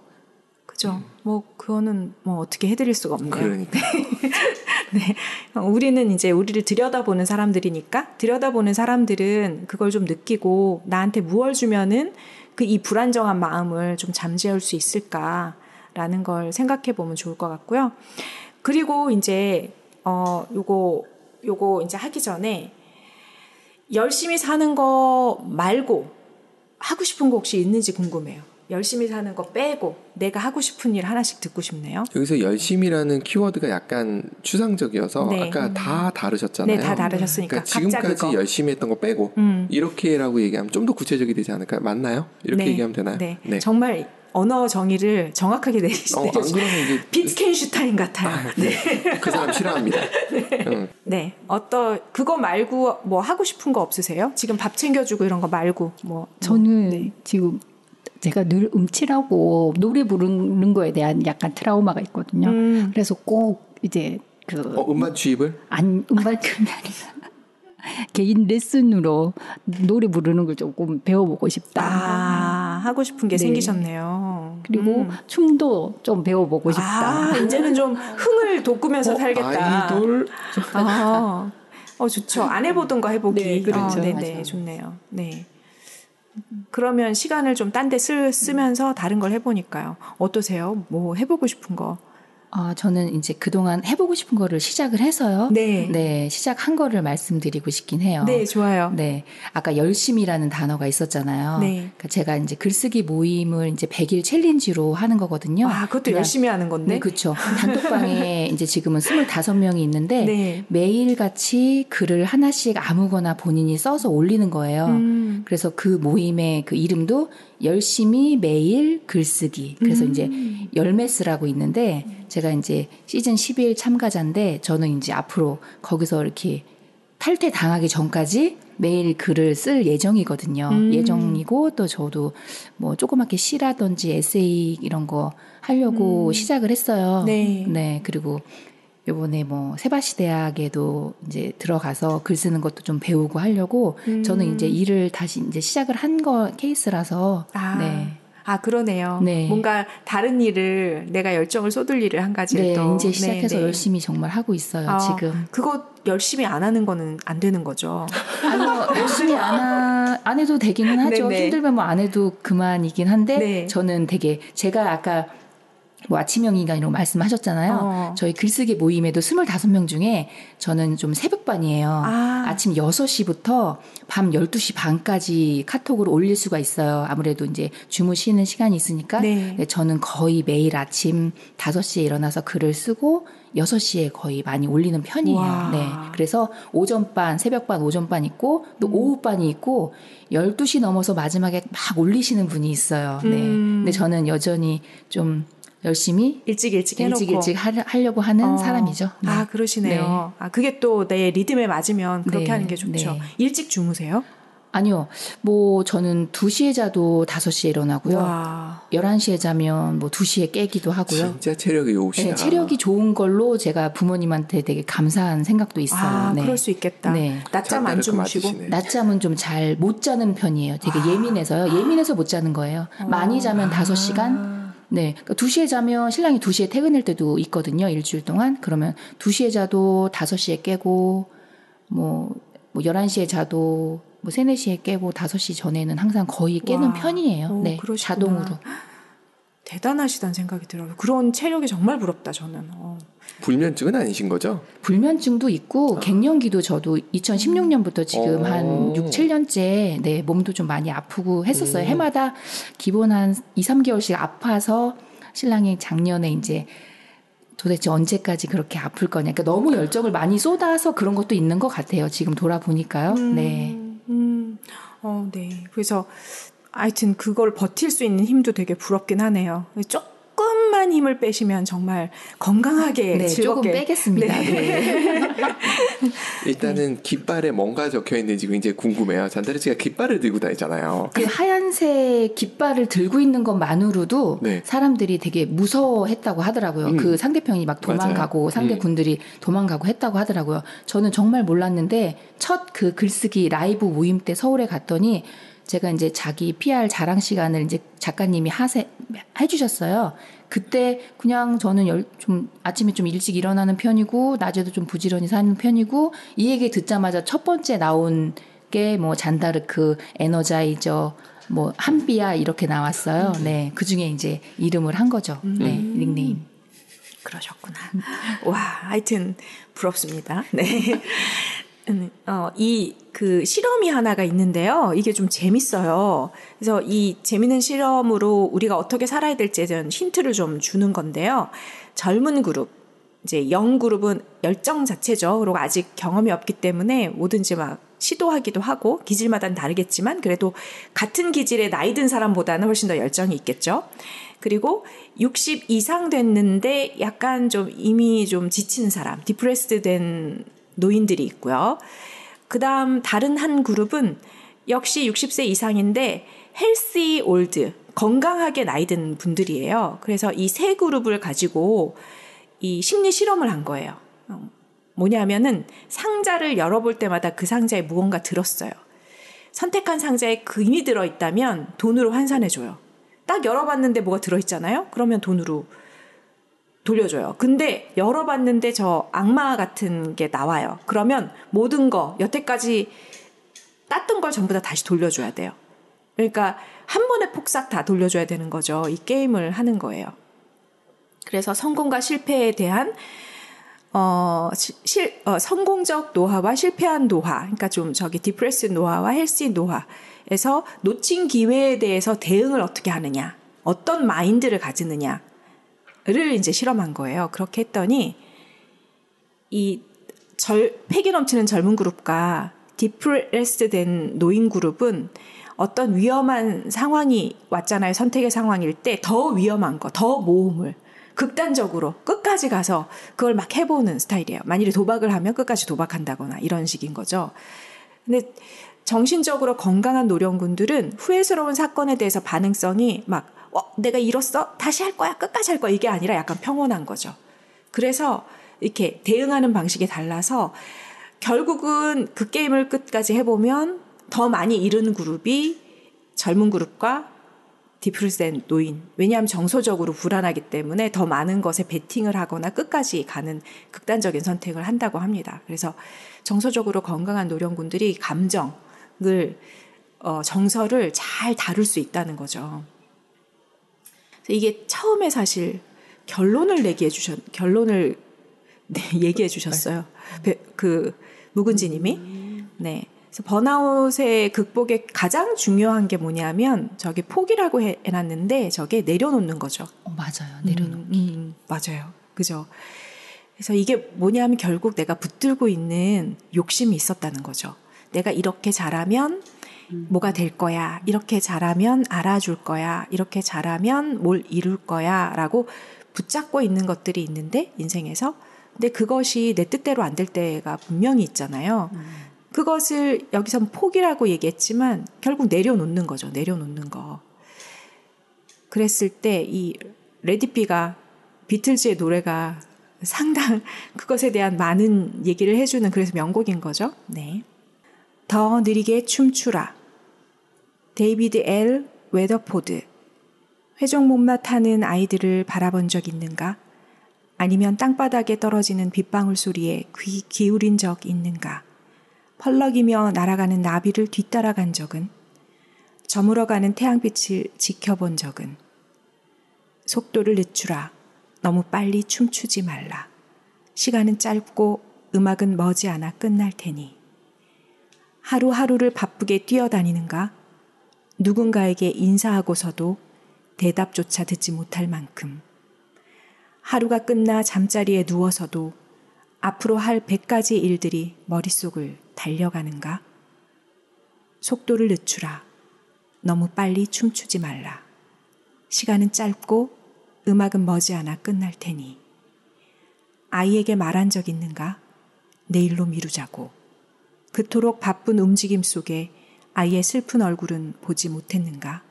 그죠. 뭐 그거는 뭐 어떻게 해드릴 수가 없네요. 그러니까. 네. 우리는 이제 우리를 들여다보는 사람들이니까 들여다보는 사람들은 그걸 좀 느끼고 나한테 무얼 주면은 그 이 불안정한 마음을 좀 잠재울 수 있을까라는 걸 생각해 보면 좋을 것 같고요. 그리고 이제 요거 이제 하기 전에 열심히 사는 거 말고 하고 싶은 거 혹시 있는지 궁금해요. 열심히 사는 거 빼고 내가 하고 싶은 일 하나씩 듣고 싶네요. 여기서 열심이라는 키워드가 약간 추상적이어서 네. 아까 다 다르셨잖아요. 네, 다 다르셨으니까. 그러니까 지금까지 열심히 했던 거 빼고 이렇게라고 얘기하면 좀 더 구체적이 되지 않을까요? 맞나요? 이렇게 네. 얘기하면 되나요? 네. 네. 정말 언어 정의를 정확하게 내리시네요. 안 그러면 이게 비트겐슈타인 같아요. 네. 그 사람 싫어합니다. 네. 그거 말고 뭐 하고 싶은 거 없으세요? 지금 밥 챙겨주고 이런 거 말고 저는 네. 지금 제가 늘 음치라고 노래 부르는 거에 대한 약간 트라우마가 있거든요. 그래서 꼭 이제 음반 취입을? 음반 취입이 아니라 개인 레슨으로 노래 부르는 걸 조금 배워보고 싶다. 하고 싶은 게 네. 생기셨네요. 그리고 춤도 좀 배워보고 싶다. 이제는 좀 흥을 돋구면서 살겠다. 아이돌? 좋죠. 안 해보던 거 해보기. 네, 그렇죠. 네네, 맞아요. 좋네요. 네. 그러면 시간을 좀 딴 데 쓰면서 다른 걸 해보니까요. 어떠세요? 뭐 해보고 싶은 거? 저는 이제 그동안 해보고 싶은 거를 시작을 해서요. 네. 시작한 거를 말씀드리고 싶긴 해요. 네, 좋아요. 네. 아까 열심이라는 단어가 있었잖아요. 네. 그러니까 제가 이제 글쓰기 모임을 이제 100일 챌린지로 하는 거거든요. 그것도 열심히 하는 건데? 네, 그렇죠. 단톡방에 이제 지금은 25명이 있는데 네. 매일같이 글을 하나씩 아무거나 본인이 써서 올리는 거예요. 그래서 그 모임의 그 이름도 열심히 매일 글쓰기. 그래서 이제 열매스라고 있는데 제가 이제 시즌 11 참가자인데 저는 이제 앞으로 거기서 이렇게 탈퇴 당하기 전까지 매일 글을 쓸 예정이거든요. 예정이고 또 저도 뭐 조그맣게 시라든지 에세이 이런 거 하려고 시작을 했어요. 네. 그리고 요번에 뭐 세바시 대학에도 이제 들어가서 글 쓰는 것도 좀 배우고 하려고 저는 이제 일을 다시 이제 시작을 한 케이스라서 네. 그러네요. 네. 뭔가 다른 일을 내가 열정을 쏟을 일을 한 가지를 또 이제 시작해서 열심히 정말 하고 있어요. 지금. 그거 열심히 안 하는 거는 안 되는 거죠. 아니요, 열심히 안 해도 되기는 하죠. 네네. 힘들면 뭐 안 해도 그만이긴 한데 네. 저는 되게 제가 아까 뭐 아침형 인간이라고 말씀하셨잖아요. 저희 글쓰기 모임에도 25명 중에 저는 좀 새벽반이에요. 아침 6시부터 밤 12시 반까지 카톡으로 올릴 수가 있어요. 아무래도 이제 주무시는 시간이 있으니까. 네. 저는 거의 매일 아침 5시에 일어나서 글을 쓰고 6시에 거의 많이 올리는 편이에요. 와. 네. 그래서 오전반, 새벽반, 오전반 있고 또 오후반이 있고 12시 넘어서 마지막에 막 올리시는 분이 있어요. 네. 근데 저는 여전히 좀 열심히 일찍 해놓고 하려고 하는 사람이죠. 네. 그러시네요. 네. 그게 또 내 리듬에 맞으면 그렇게 네. 하는 게 좋죠. 네. 일찍 주무세요? 아니요. 뭐 저는 2시에 자도 5시에 일어나고요. 와. 11시에 자면 뭐 2시에 깨기도 하고요. 진짜 체력이 좋으시다. 네, 체력이 좋은 걸로 제가 부모님한테 되게 감사한 생각도 있어요. 네. 그럴 수 있겠다. 네. 낮잠 안 주무시고? 낮잠은 좀 잘 못 자는 편이에요. 되게 예민해서요. 예민해서 못 자는 거예요. 많이 자면 5시간. 네. 그러니까 2시에 자면 신랑이 2시에 퇴근할 때도 있거든요. 일주일 동안. 그러면 2시에 자도 5시에 깨고 뭐 11시에 자도 뭐 3, 4시에 깨고 5시 전에는 항상 거의 깨는 편이에요. 네. 그러시구나. 자동으로. 대단하시다는 생각이 들어요. 그런 체력이 정말 부럽다, 저는. 불면증은 아니신 거죠? 불면증도 있고 갱년기도 저도 2016년부터 지금 한 6, 7년째 네, 몸도 좀 많이 아프고 했었어요. 해마다 기본 한 2, 3개월씩 아파서 신랑이 작년에 이제 도대체 언제까지 그렇게 아플 거냐. 그러니까 너무 열정을 많이 쏟아서 그런 것도 있는 것 같아요. 지금 돌아보니까요. 네. 네. 그래서 하여튼 그걸 버틸 수 있는 힘도 되게 부럽긴 하네요. 조금만 힘을 빼시면 정말 건강하게 네, 즐겁게. 조금 빼겠습니다. 네. 일단은 깃발에 뭔가 적혀 있는지 굉장히 궁금해요. 잔다르 씨가 깃발을 들고 다니잖아요. 그 하얀색 깃발을 들고 있는 것만으로도 네. 사람들이 되게 무서워했다고 하더라고요. 그 상대편이 막 도망가고 맞아요. 상대 군들이 도망가고 했다고 하더라고요. 저는 정말 몰랐는데 첫 그 글쓰기 라이브 모임 때 서울에 갔더니 제가 이제 자기 PR 자랑 시간을 이제 작가님이 해주셨어요. 그때 그냥 저는 좀 아침에 좀 일찍 일어나는 편이고 낮에도 좀 부지런히 사는 편이고 이 얘기 듣자마자 첫 번째 나온 게 뭐 잔다르크, 에너자이저, 뭐 한비야 이렇게 나왔어요. 네, 그 중에 이제 이름을 한 거죠. 네, 닉네임. 그러셨구나. 와, 하여튼 부럽습니다. 네. 그 실험이 하나가 있는데요. 이게 좀 재밌어요. 그래서 이 재밌는 실험으로 우리가 어떻게 살아야 될지에 대한 힌트를 좀 주는 건데요. 젊은 그룹, 이제 영 그룹은 열정 자체죠. 그리고 아직 경험이 없기 때문에 뭐든지 막 시도하기도 하고 기질마다는 다르겠지만 그래도 같은 기질의 나이 든 사람보다는 훨씬 더 열정이 있겠죠. 그리고 60 이상 됐는데 약간 좀 이미 좀 지치는 사람, 디프레스드 된 노인들이 있고요. 그다음 다른 한 그룹은 역시 60세 이상인데 헬시 올드, 건강하게 나이 든 분들이에요. 그래서 이 세 그룹을 가지고 이 심리 실험을 한 거예요. 뭐냐면은 상자를 열어볼 때마다 그 상자에 무언가 들었어요. 선택한 상자에 금이 들어있다면 돈으로 환산해줘요. 딱 열어봤는데 뭐가 들어있잖아요? 그러면 돈으로 돌려줘요. 근데 열어봤는데 저 악마 같은 게 나와요. 그러면 모든 거 여태까지 땄던 걸 전부 다 다시 돌려줘야 돼요. 그러니까 한 번에 폭삭 다 돌려줘야 되는 거죠. 이 게임을 하는 거예요. 그래서 성공과 실패에 대한 성공적 노화와 실패한 노화, 그러니까 좀 디프레스 노화와 헬시 노화에서 놓친 기회에 대해서 대응을 어떻게 하느냐, 어떤 마인드를 가지느냐. 를 이제 실험한 거예요. 그렇게 했더니 이 패기 넘치는 젊은 그룹과 디프레스드 된 노인 그룹은 어떤 위험한 상황이 왔잖아요. 선택의 상황일 때 더 위험한 거, 더 모험을 극단적으로 끝까지 가서 그걸 막 해보는 스타일이에요. 만일에 도박을 하면 끝까지 도박한다거나 이런 식인 거죠. 근데 정신적으로 건강한 노령군들은 후회스러운 사건에 대해서 반응성이 막 내가 잃었어? 다시 할 거야? 끝까지 할 거야? 이게 아니라 약간 평온한 거죠. 그래서 이렇게 대응하는 방식이 달라서 결국은 그 게임을 끝까지 해보면 더 많이 잃은 그룹이 젊은 그룹과 디프레스된 노인. 왜냐하면 정서적으로 불안하기 때문에 더 많은 것에 베팅을 하거나 끝까지 가는 극단적인 선택을 한다고 합니다. 그래서 정서적으로 건강한 노령군들이 감정을 정서를 잘 다룰 수 있다는 거죠. 이게 처음에 사실 결론을 얘기해 주셨어요. 그 묵은지님이. 네. 그래서 번아웃의 극복에 가장 중요한 게 뭐냐면 저게 포기라고 해놨는데 저게 내려놓는 거죠. 맞아요. 내려놓기. 맞아요. 그죠. 그래서 이게 뭐냐면 결국 내가 붙들고 있는 욕심이 있었다는 거죠. 내가 이렇게 잘하면 뭐가 될 거야. 이렇게 잘하면 알아줄 거야. 이렇게 잘하면 뭘 이룰 거야. 라고 붙잡고 있는 것들이 있는데 인생에서. 근데 그것이 내 뜻대로 안 될 때가 분명히 있잖아요. 그것을 여기서 포기라고 얘기했지만 결국 내려놓는 거죠. 내려놓는 거. 그랬을 때 이 레디비가 비틀즈의 노래가 상당 그것에 대한 많은 얘기를 해주는 그래서 명곡인 거죠. 네. 더 느리게 춤추라. 데이비드 L. 웨더포드. 회전목마 타는 아이들을 바라본 적 있는가? 아니면 땅바닥에 떨어지는 빗방울 소리에 귀 기울인 적 있는가? 펄럭이며 날아가는 나비를 뒤따라간 적은? 저물어가는 태양빛을 지켜본 적은? 속도를 늦추라. 너무 빨리 춤추지 말라. 시간은 짧고 음악은 머지않아 끝날 테니. 하루하루를 바쁘게 뛰어다니는가? 누군가에게 인사하고서도 대답조차 듣지 못할 만큼. 하루가 끝나 잠자리에 누워서도 앞으로 할 100가지 일들이 머릿속을 달려가는가? 속도를 늦추라. 너무 빨리 춤추지 말라. 시간은 짧고 음악은 머지않아 끝날 테니. 아이에게 말한 적 있는가? 내일로 미루자고. 그토록 바쁜 움직임 속에 아이의 슬픈 얼굴은 보지 못했는가?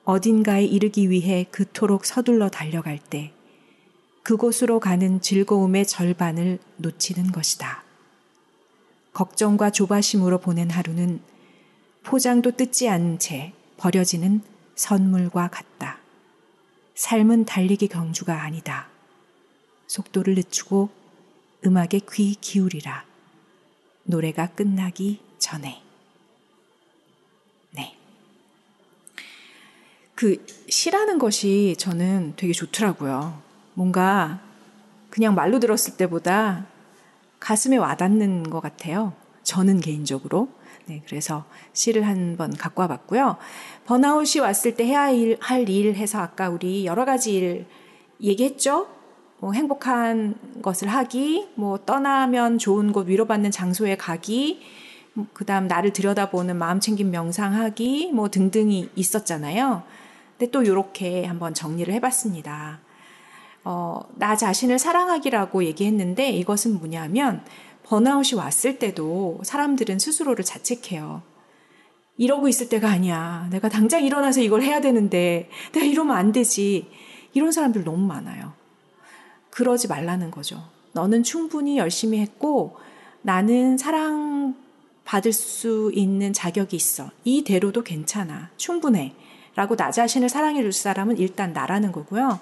어딘가에 이르기 위해 그토록 서둘러 달려갈 때 그곳으로 가는 즐거움의 절반을 놓치는 것이다. 걱정과 조바심으로 보낸 하루는 포장도 뜯지 않은 채 버려지는 선물과 같다. 삶은 달리기 경주가 아니다. 속도를 늦추고 음악에 귀 기울이라. 노래가 끝나기 전에. 네. 그 시라는 것이 저는 되게 좋더라고요. 뭔가 그냥 말로 들었을 때보다 가슴에 와닿는 것 같아요. 저는 개인적으로. 네, 그래서 시를 한번 갖고 와봤고요. 번아웃이 왔을 때 해야 할 일 해서 아까 우리 여러 가지 일 얘기했죠. 뭐 행복한 것을 하기, 뭐 떠나면 좋은 곳 위로받는 장소에 가기, 그다음 나를 들여다보는 마음챙김 명상하기, 뭐 등등이 있었잖아요. 근데 또 이렇게 한번 정리를 해봤습니다. 나 자신을 사랑하기라고 얘기했는데 이것은 뭐냐면 번아웃이 왔을 때도 사람들은 스스로를 자책해요. 이러고 있을 때가 아니야. 내가 당장 일어나서 이걸 해야 되는데 내가 이러면 안 되지. 이런 사람들 너무 많아요. 그러지 말라는 거죠. 너는 충분히 열심히 했고 나는 사랑받을 수 있는 자격이 있어. 이대로도 괜찮아. 충분해. 라고 나 자신을 사랑해 줄 사람은 일단 나라는 거고요.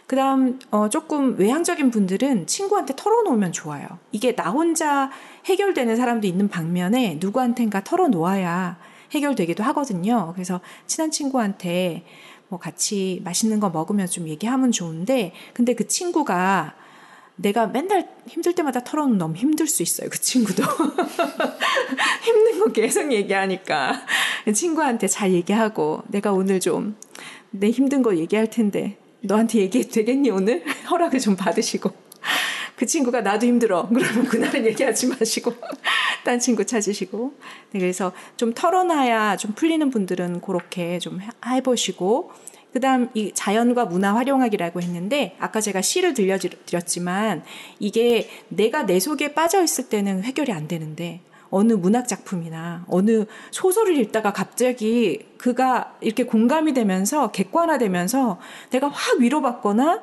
그 다음 조금 외향적인 분들은 친구한테 털어놓으면 좋아요. 이게 나 혼자 해결되는 사람도 있는 반면에 누구한텐가 털어놓아야 해결되기도 하거든요. 그래서 친한 친구한테 뭐 같이 맛있는 거 먹으면서 좀 얘기하면 좋은데 근데 그 친구가 내가 맨날 힘들 때마다 털어놓으면 너무 힘들 수 있어요. 그 친구도. 힘든 거 계속 얘기하니까 친구한테 잘 얘기하고 내가 오늘 좀 내 힘든 거 얘기할 텐데 너한테 얘기해도 되겠니 오늘? 허락을 좀 받으시고 그 친구가 나도 힘들어. 그러면 그날은 얘기하지 마시고 딴 친구 찾으시고 네, 그래서 좀 털어놔야 좀 풀리는 분들은 그렇게 좀 해보시고 그다음 이 자연과 문화 활용하기라고 했는데 아까 제가 시를 들려드렸지만 이게 내가 내 속에 빠져 있을 때는 해결이 안 되는데 어느 문학 작품이나 어느 소설을 읽다가 갑자기 그가 이렇게 공감이 되면서 객관화되면서 내가 확 위로받거나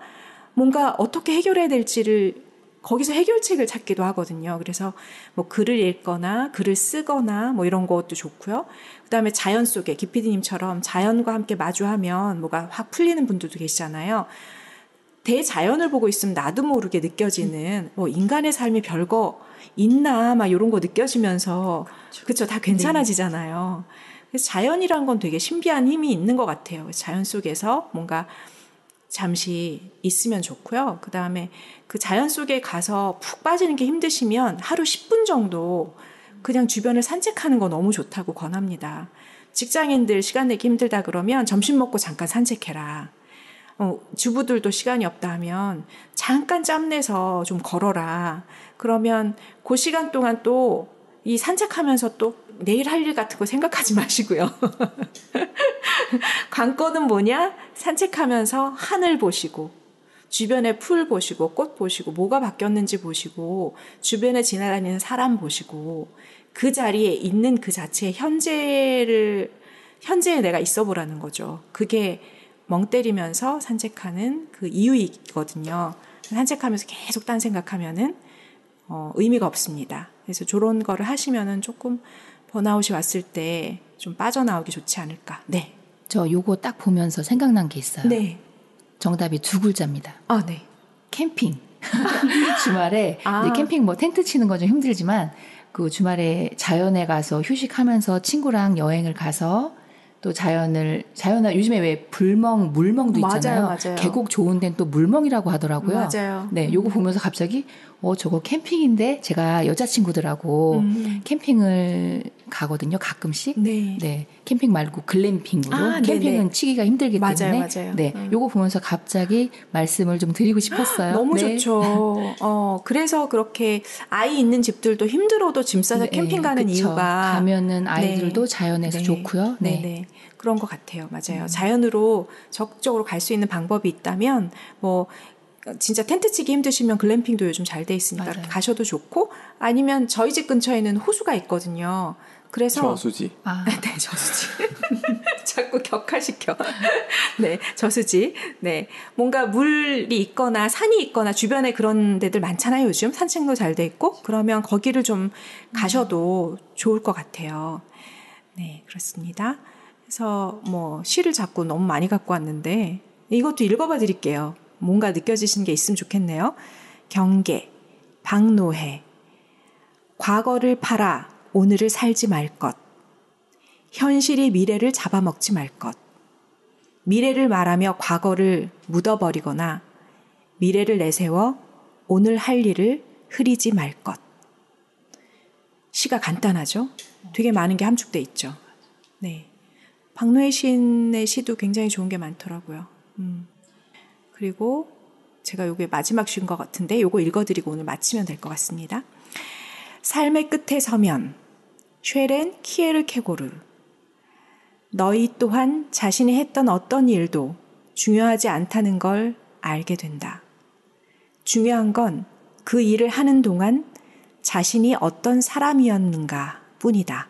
뭔가 어떻게 해결해야 될지를 거기서 해결책을 찾기도 하거든요. 그래서 뭐 글을 읽거나 글을 쓰거나 뭐 이런 것도 좋고요. 그다음에 자연 속에 기피디님처럼 자연과 함께 마주하면 뭐가 확 풀리는 분들도 계시잖아요. 대자연을 보고 있으면 나도 모르게 느껴지는 뭐 인간의 삶이 별거 있나 막 이런 거 느껴지면서 그렇죠. 다 괜찮아지잖아요. 그래서 자연이란 건 되게 신비한 힘이 있는 것 같아요. 자연 속에서 뭔가 잠시 있으면 좋고요. 그다음에 그 자연 속에 가서 푹 빠지는 게 힘드시면 하루 10분 정도 그냥 주변을 산책하는 거 너무 좋다고 권합니다. 직장인들 시간 내기 힘들다 그러면 점심 먹고 잠깐 산책해라. 주부들도 시간이 없다 하면 잠깐 짬내서 좀 걸어라. 그러면 그 시간 동안 또 이 산책하면서 또 내일 할 일 같은 거 생각하지 마시고요. 관건은 뭐냐? 산책하면서 하늘 보시고 주변에 풀 보시고 꽃 보시고 뭐가 바뀌었는지 보시고 주변에 지나다니는 사람 보시고 그 자리에 있는 그 자체의 현재에 내가 있어 보라는 거죠. 그게 멍 때리면서 산책하는 그 이유이거든요. 산책하면서 계속 딴 생각하면은 의미가 없습니다. 그래서 저런 거를 하시면은 조금 번아웃이 왔을 때 좀 빠져나오기 좋지 않을까. 네. 저 요거 딱 보면서 생각난 게 있어요. 네. 정답이 2글자입니다. 아, 네. 캠핑. 주말에 이제 캠핑 뭐 텐트 치는 건 좀 힘들지만 그 주말에 자연에 가서 휴식하면서 친구랑 여행을 가서 또 자연을 요즘에 왜 물멍도 있잖아요. 맞아요. 계곡 좋은 데는 또 물멍이라고 하더라고요. 맞아요. 네, 요거 보면서 갑자기 저거 캠핑인데 제가 여자친구들하고 캠핑을 가거든요. 가끔씩. 네. 네. 캠핑 말고 글램핑으로 캠핑은 네네. 치기가 힘들기 때문에 맞아요. 네, 요거 보면서 갑자기 말씀을 좀 드리고 싶었어요. 너무 네. 좋죠. 그래서 그렇게 아이 있는 집들도 힘들어도 짐 싸서 캠핑 가는 그쵸. 이유가 가면은 아이들도 자연에서 좋고요. 네. 그런 것 같아요. 맞아요. 자연으로 적극적으로 갈 수 있는 방법이 있다면 뭐 진짜 텐트 치기 힘드시면 글램핑도 요즘 잘 돼 있으니까 맞아요. 가셔도 좋고 아니면 저희 집 근처에는 호수가 있거든요. 그래서 저수지. 네, 저수지. 자꾸 격화시켜. 네, 저수지. 네, 뭔가 물이 있거나 산이 있거나 주변에 그런 데들 많잖아요. 요즘 산책로 잘 돼 있고 그러면 거기를 좀 가셔도 좋을 것 같아요. 네, 그렇습니다. 그래서 뭐 시를 자꾸 너무 많이 갖고 왔는데 이것도 읽어봐 드릴게요. 뭔가 느껴지시는 게 있으면 좋겠네요. 경계, 박노해, 과거를 팔아 오늘을 살지 말 것, 현실이 미래를 잡아먹지 말 것, 미래를 말하며 과거를 묻어버리거나 미래를 내세워 오늘 할 일을 흐리지 말 것. 시가 간단하죠? 되게 많은 게 함축돼 있죠. 네, 박노해 시인의 시도 굉장히 좋은 게 많더라고요. 그리고 제가 요게 마지막 시인 것 같은데 요거 읽어드리고 오늘 마치면 될 것 같습니다. 삶의 끝에 서면 쉐렌 키에르케고르 너희 또한 자신이 했던 어떤 일도 중요하지 않다는 걸 알게 된다. 중요한 건 그 일을 하는 동안 자신이 어떤 사람이었는가 뿐이다.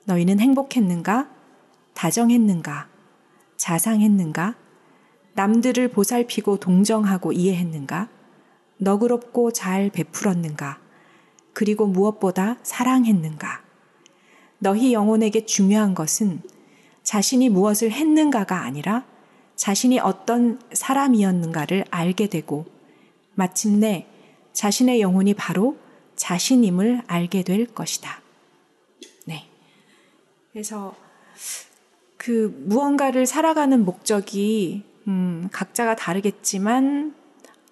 너희는 행복했는가? 다정했는가? 자상했는가? 남들을 보살피고 동정하고 이해했는가? 너그럽고 잘 베풀었는가? 그리고 무엇보다 사랑했는가? 너희 영혼에게 중요한 것은 자신이 무엇을 했는가가 아니라 자신이 어떤 사람이었는가를 알게 되고 마침내 자신의 영혼이 바로 자신임을 알게 될 것이다. 네. 그래서 그 무언가를 살아가는 목적이 각자가 다르겠지만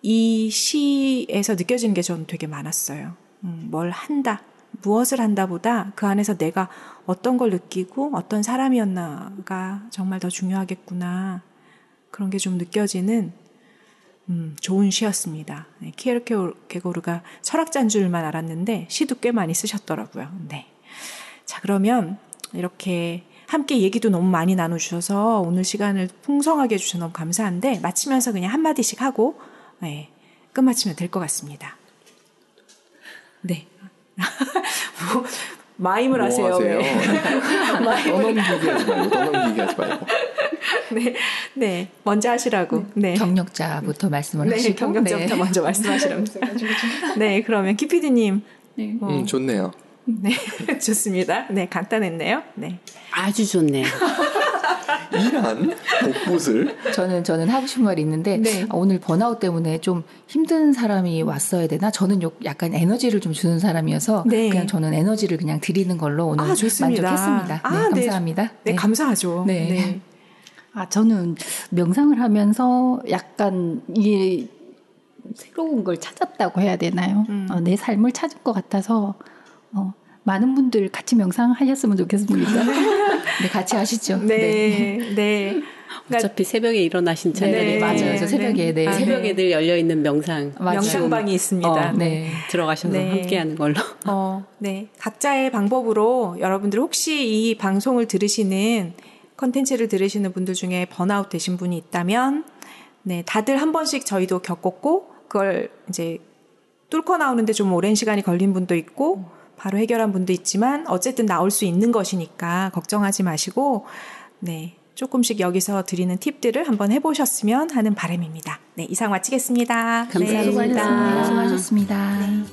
이 시에서 느껴지는 게 저는 되게 많았어요. 뭘 한다, 무엇을 한다보다 그 안에서 내가 어떤 걸 느끼고 어떤 사람이었나가 정말 더 중요하겠구나. 그런 게 좀 느껴지는 좋은 시였습니다. 네, 키에르케고르가 철학자인 줄만 알았는데 시도 꽤 많이 쓰셨더라고요. 네. 자, 그러면 이렇게 함께 얘기도 너무 많이 나눠주셔서 오늘 시간을 풍성하게 해주셔서 너무 감사한데 마치면서 그냥 한마디씩 하고 네, 끝마치면 될 것 같습니다. 네. 뭐, 마임을 뭐 하세요. 떠넘기기 하지 말고. 네, 네, 먼저 하시라고. 네. 경력자부터 말씀을 하시고. 경력자부터 먼저 말씀하시라고. 네, 그러면 키피디님. 네. 좋네요. 네, 좋습니다. 네, 간단했네요. 네, 아주 좋네요. 이런 복붙을 저는 하고 싶은 말이 있는데 네. 오늘 번아웃 때문에 좀 힘든 사람이 왔어야 되나? 저는 약간 에너지를 좀 주는 사람이어서 네. 그냥 저는 에너지를 그냥 드리는 걸로 오늘 만족했습니다. 네, 감사합니다. 네, 감사하죠. 네. 네. 저는 명상을 하면서 약간 이 새로운 걸 찾았다고 해야 되나요? 내 삶을 찾은 것 같아서 많은 분들 같이 명상하셨으면 좋겠습니다. 네, 같이 하시죠. 네, 네. 어차피 새벽에 일어나신잖아요. 네, 맞아요. 저 새벽에 네. 새벽에 늘 열려 있는 명상방이 있습니다. 네. 들어가셔서 함께하는 걸로. 네. 각자의 방법으로 여러분들 혹시 이 방송을 들으시는 컨텐츠를 들으시는 분들 중에 번아웃 되신 분이 있다면, 네, 다들 한 번씩 저희도 겪었고 그걸 이제 뚫고 나오는데 좀 오랜 시간이 걸린 분도 있고 바로 해결한 분도 있지만 어쨌든 나올 수 있는 것이니까 걱정하지 마시고, 네, 조금씩 여기서 드리는 팁들을 한번 해보셨으면 하는 바람입니다. 네, 이상 마치겠습니다. 감사합니다. 수고하셨습니다. 네.